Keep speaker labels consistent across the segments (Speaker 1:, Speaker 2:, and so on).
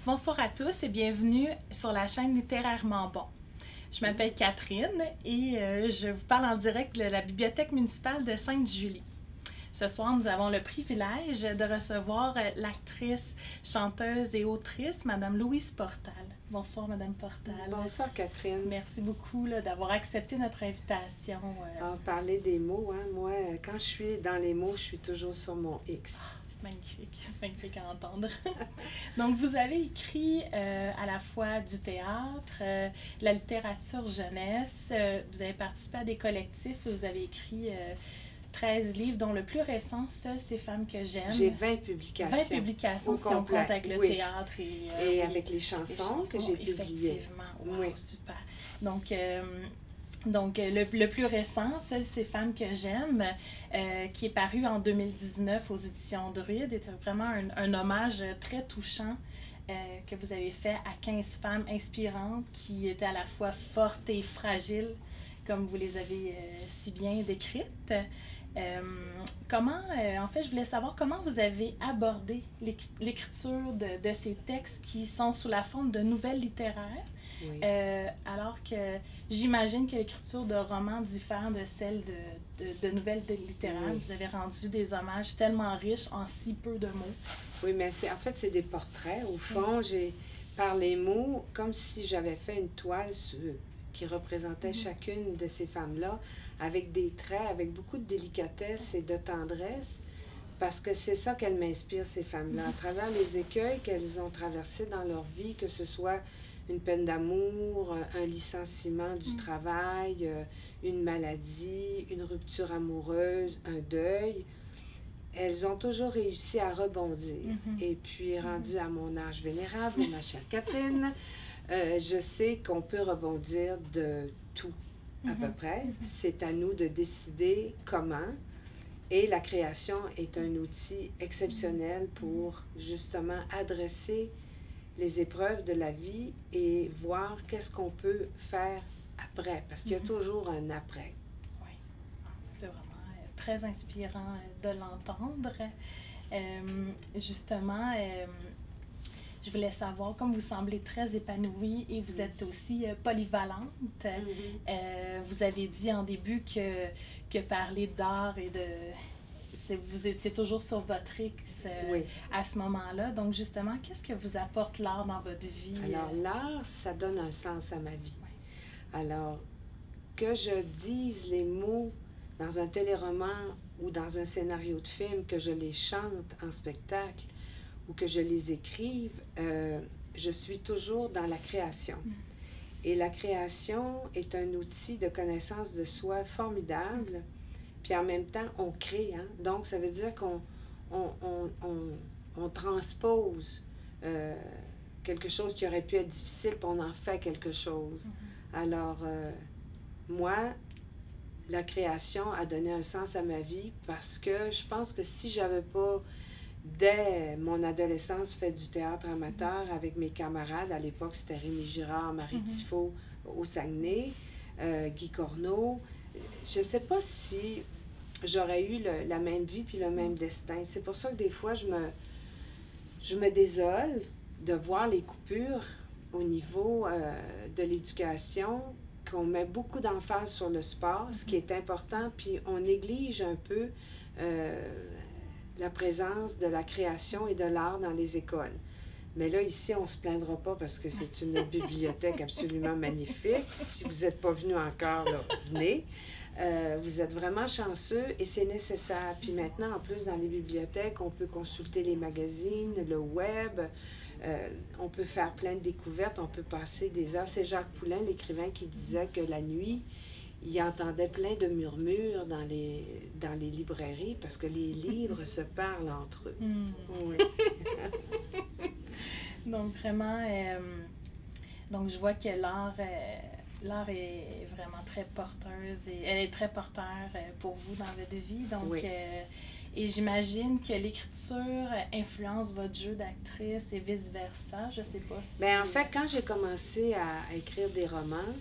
Speaker 1: Bonsoir à tous et bienvenue sur la chaîne Littérairement Bon. Je m'appelle Catherine et je vous parle en direct de la Bibliothèque municipale de Sainte-Julie. Ce soir, nous avons le privilège de recevoir l'actrice, chanteuse et autrice, Madame Louise Portal. Bonsoir, Madame Portal.
Speaker 2: Bonsoir, Catherine.
Speaker 1: Merci beaucoup d'avoir accepté notre invitation.
Speaker 2: Parler des mots, hein. Moi, quand je suis dans les mots, je suis toujours sur mon X.
Speaker 1: Magnifique, c'est magnifique à entendre. Donc, vous avez écrit à la fois du théâtre, la littérature jeunesse, vous avez participé à des collectifs, vous avez écrit 13 livres, dont le plus récent, Seules ces femmes que j'aime.
Speaker 2: J'ai 20 publications.
Speaker 1: 20 publications, si on compte avec le théâtre.
Speaker 2: Et avec les chansons que j'ai publiées.
Speaker 1: Effectivement, wow, super. Donc, le plus récent, Seules ces femmes que j'aime, qui est paru en 2019 aux éditions Druide, est vraiment un hommage très touchant que vous avez fait à 15 femmes inspirantes qui étaient à la fois fortes et fragiles, comme vous les avez si bien décrites. En fait, je voulais savoir comment vous avez abordé l'écriture de ces textes qui sont sous la forme de nouvelles littéraires. Oui. Alors que j'imagine que l'écriture de romans diffère de celle de nouvelles littéraires. Oui. Vous avez rendu des hommages tellement riches en si peu de mots.
Speaker 2: Oui, mais en fait, c'est des portraits. Au fond, j'ai par les mots, comme si j'avais fait une toile qui représentait chacune de ces femmes-là, avec des traits, avec beaucoup de délicatesse et de tendresse, parce que c'est ça qu'elles m'inspirent, ces femmes-là, à travers les écueils qu'elles ont traversés dans leur vie, que ce soit une peine d'amour, un licenciement du travail, une maladie, une rupture amoureuse, un deuil. Elles ont toujours réussi à rebondir. Et puis, rendu à mon âge vénérable, ma chère Catherine, je sais qu'on peut rebondir de tout, à peu près. C'est à nous de décider comment. Et la création est un outil exceptionnel pour, justement, adresser les épreuves de la vie et voir qu'est-ce qu'on peut faire après, parce qu'il y a toujours un après.
Speaker 1: Oui, c'est vraiment très inspirant de l'entendre. Justement, je voulais savoir, comme vous semblez très épanouie et vous êtes aussi polyvalente, vous avez dit en début que parler d'art et de... Vous étiez toujours sur votre X à ce moment-là. Donc, justement, qu'est-ce que vous apporte l'art dans votre vie?
Speaker 2: Alors, l'art, ça donne un sens à ma vie. Oui. Alors, que je dise les mots dans un téléroman ou dans un scénario de film, que je les chante en spectacle ou que je les écrive, je suis toujours dans la création. Et la création est un outil de connaissance de soi formidable. Puis en même temps, on crée. Hein? Donc, ça veut dire qu'on transpose quelque chose qui aurait pu être difficile, puis on en fait quelque chose. Alors, moi, la création a donné un sens à ma vie parce que je pense que si j'avais pas, dès mon adolescence, fait du théâtre amateur avec mes camarades, à l'époque, c'était Rémi Girard, Marie Tifo au Saguenay, Guy Corneau, je ne sais pas si j'aurais eu la même vie puis le même destin. C'est pour ça que des fois, je me désole de voir les coupures au niveau de l'éducation, qu'on met beaucoup d'emphase sur le sport, ce qui est important, puis on néglige un peu la présence de la création et de l'art dans les écoles. Mais là, ici, on ne se plaindra pas parce que c'est une bibliothèque absolument magnifique. Si vous n'êtes pas venu encore, là, venez. Vous êtes vraiment chanceux et c'est nécessaire. Puis maintenant, en plus, dans les bibliothèques, on peut consulter les magazines, le web, on peut faire plein de découvertes, on peut passer des heures. C'est Jacques Poulain, l'écrivain, qui disait que la nuit, il entendait plein de murmures dans les librairies parce que les livres se parlent entre eux. Oui.
Speaker 1: Donc, vraiment, donc je vois que l'art est vraiment très porteuse et elle est très porteur pour vous dans votre vie. Donc,
Speaker 2: oui.
Speaker 1: Et j'imagine que l'écriture influence votre jeu d'actrice et vice-versa. Je ne sais pas si...
Speaker 2: Bien, en fait, quand j'ai commencé à écrire des romans,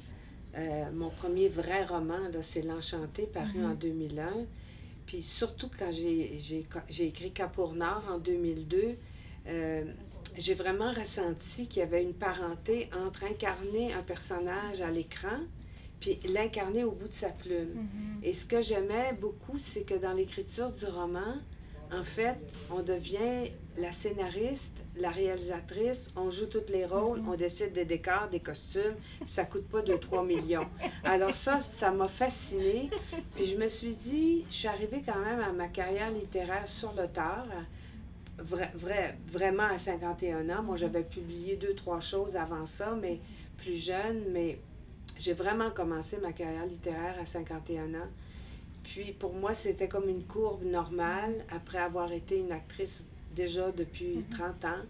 Speaker 2: mon premier vrai roman, c'est L'Enchanté, paru en 2001. Puis surtout quand j'ai écrit Cap au Nord en 2002, j'ai vraiment ressenti qu'il y avait une parenté entre incarner un personnage à l'écran puis l'incarner au bout de sa plume. Et ce que j'aimais beaucoup, c'est que dans l'écriture du roman, en fait, on devient la scénariste, la réalisatrice, on joue tous les rôles, on décide des décors, des costumes, puis ça coûte pas 2-3 millions. Alors ça m'a fascinée. Puis je me suis dit, je suis arrivée quand même à ma carrière littéraire sur le tard, vraiment à 51 ans. Moi, j'avais publié 2-3 choses avant ça, mais plus jeune, mais j'ai vraiment commencé ma carrière littéraire à 51 ans. Puis pour moi, c'était comme une courbe normale, après avoir été une actrice déjà depuis 30 ans,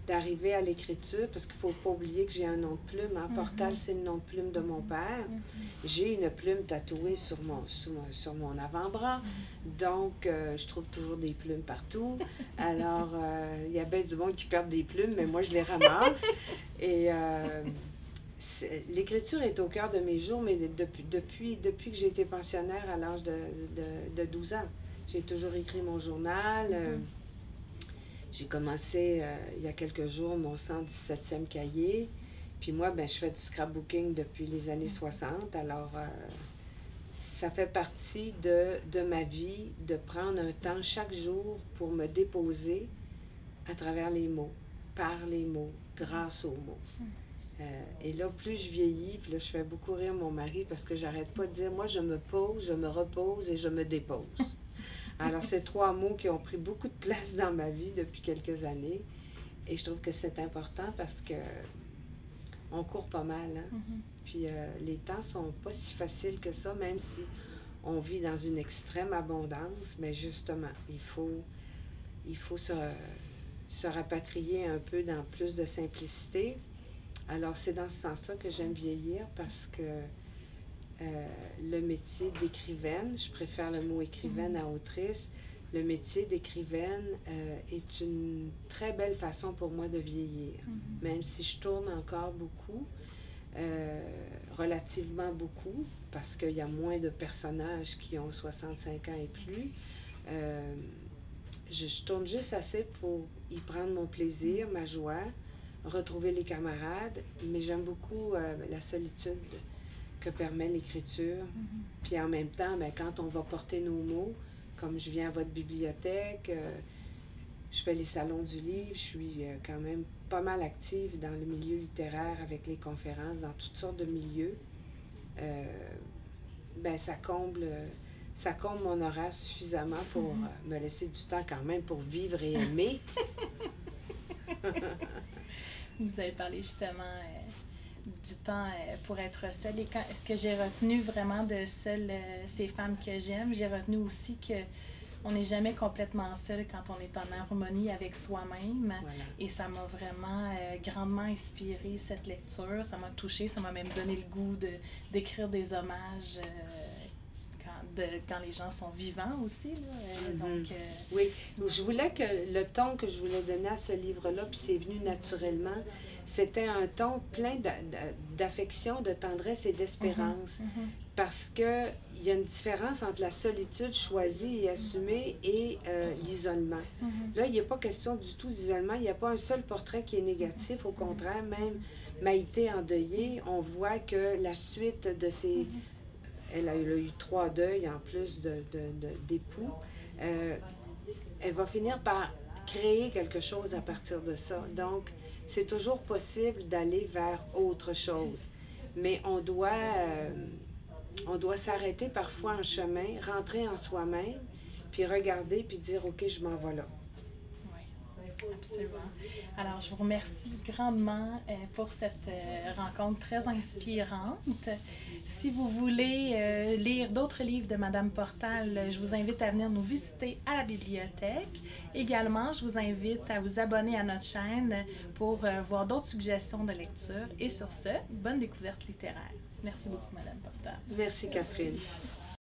Speaker 2: d'arriver à l'écriture, parce qu'il ne faut pas oublier que j'ai un nom de plume. Hein? Portal, c'est le nom de plume de mon père. J'ai une plume tatouée sur mon avant-bras, donc je trouve toujours des plumes partout. Alors, il y a bien du monde qui perd des plumes, mais moi, je les ramasse. Et l'écriture est au cœur de mes jours, mais depuis que j'ai été pensionnaire à l'âge de 12 ans. J'ai toujours écrit mon journal. J'ai commencé il y a quelques jours mon 117e cahier. Puis moi, ben, je fais du scrapbooking depuis les années 60. Alors, ça fait partie de ma vie de prendre un temps chaque jour pour me déposer à travers les mots, par les mots, grâce aux mots. Et là, plus je vieillis, puis là, je fais beaucoup rire mon mari parce que j'arrête pas de dire, moi, je me pose, je me repose et je me dépose. Alors, c'est 3 mots qui ont pris beaucoup de place dans ma vie depuis quelques années. Et je trouve que c'est important parce que on court pas mal. Hein? Puis les temps sont pas si faciles que ça, même si on vit dans une extrême abondance. Mais justement, il faut se rapatrier un peu dans plus de simplicité. Alors, c'est dans ce sens-là que j'aime vieillir parce que le métier d'écrivaine, je préfère le mot écrivaine à autrice, le métier d'écrivaine est une très belle façon pour moi de vieillir. Même si je tourne encore beaucoup, relativement beaucoup, parce qu'il y a moins de personnages qui ont 65 ans et plus, je tourne juste assez pour y prendre mon plaisir, ma joie, retrouver les camarades, mais j'aime beaucoup la solitude que permet l'écriture. Puis en même temps, bien, quand on va porter nos mots, comme je viens à votre bibliothèque, je fais les salons du livre, je suis quand même pas mal active dans le milieu littéraire avec les conférences, dans toutes sortes de milieux. Ben, ça comble mon horaire suffisamment pour me laisser du temps quand même pour vivre et aimer.
Speaker 1: Vous avez parlé justement du temps pour être seule. Et ce que j'ai retenu vraiment de Seules ces femmes que j'aime, j'ai retenu aussi que on n'est jamais complètement seul quand on est en harmonie avec soi-même.
Speaker 2: Voilà.
Speaker 1: Et ça m'a vraiment grandement inspiré cette lecture. Ça m'a touchée, ça m'a même donné le goût d'écrire des hommages quand les gens sont vivants aussi. Là. Donc,
Speaker 2: oui, je voulais que le ton que je voulais donner à ce livre-là, puis c'est venu naturellement, c'était un ton plein d'affection, de tendresse et d'espérance. Parce qu'il y a une différence entre la solitude choisie et assumée et l'isolement. Là, il n'y a pas question du tout d'isolement. Il n'y a pas un seul portrait qui est négatif. Au contraire, même Maïté endeuillée, on voit que la suite de ses... Elle a eu 3 deuils en plus d'époux. Elle va finir par créer quelque chose à partir de ça. Donc, c'est toujours possible d'aller vers autre chose. Mais on doit s'arrêter parfois en chemin, rentrer en soi-même, puis regarder, puis dire « OK, je m'en vais là ».
Speaker 1: Absolument. Alors, je vous remercie grandement pour cette rencontre très inspirante. Si vous voulez lire d'autres livres de Madame Portal, je vous invite à venir nous visiter à la bibliothèque. Également, je vous invite à vous abonner à notre chaîne pour voir d'autres suggestions de lecture. Et sur ce, bonne découverte littéraire. Merci beaucoup, Madame Portal.
Speaker 2: Merci, Catherine. Merci.